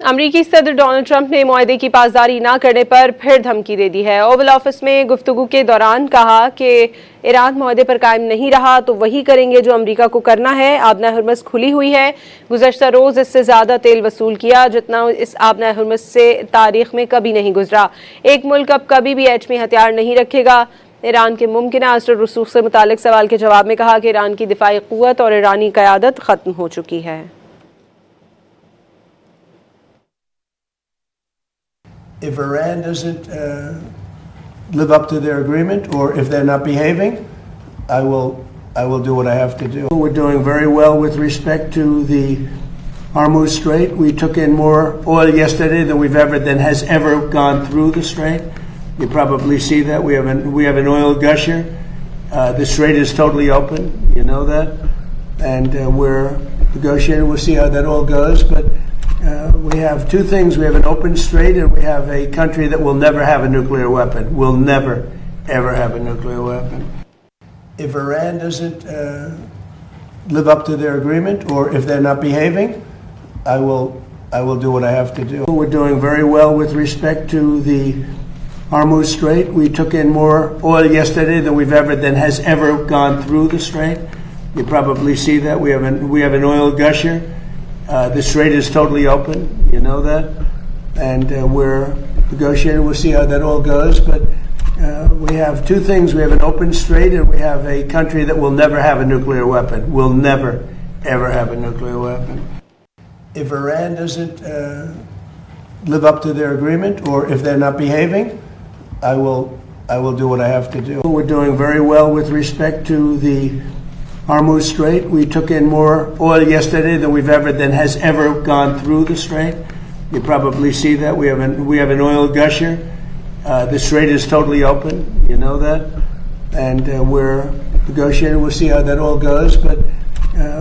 अमरीकी सदर Donald Trump ने मुआहदे की पासदारी न करने पर फिर धमकी दे दी है। ओवल ऑफिस में गुफ्तगू के दौरान कहा कि ईरान मुआहदे पर कायम नहीं रहा तो वही करेंगे जो अमरीका को करना है। आबना हरमस खुली हुई है। गुज़श्ता रोज़ इससे ज़्यादा तेल वसूल किया जितना इस आबना हरमस से तारीख में कभी नहीं गुजरा। एक मुल्क अब कभी भी एटमी हथियार नहीं रखेगा। ईरान के मुमकिन असर रसूख से मुतालिक सवाल के जवाब में कहा कि ईरान की दिफाई क़ुव्वत और ईरानी क़यादत ख़त्म हो चुकी है। If Iran doesn't live up to their agreement, or if they're not behaving, I will do what I have to do. We're doing very well with respect to the Hormuz Strait. We took in more oil yesterday than has ever gone through the strait. You probably see that we have an oil gusher. The strait is totally open. You know that, and we're negotiating. We'll see how that all goes, but. We have two things. We have an open strait, and we have a country that will never have a nuclear weapon. Will never, ever have a nuclear weapon. If Iran doesn't live up to their agreement, or if they're not behaving, I will do what I have to do. We're doing very well with respect to the Hormuz Strait. We took in more oil yesterday than has ever gone through the strait. You probably see that we have an oil gusher. The strait is totally open, you know that, and we're negotiating. We'll see how that all goes, but we have two things. We have an open strait, and we have a country that will never have a nuclear weapon. Will never, ever have a nuclear weapon. If Iran doesn't live up to their agreement, or if they're not behaving, I will do what I have to do. We're doing very well with respect to the Hormuz Strait. We took in more oil yesterday than has ever gone through the strait. You probably see that we have an oil gusher. The strait is totally open. You know that, and we're negotiating. We'll see how that all goes. But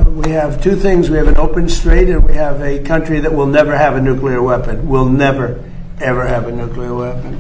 we have two things. We have an open strait, and we have a country that will never have a nuclear weapon. Will never, ever have a nuclear weapon.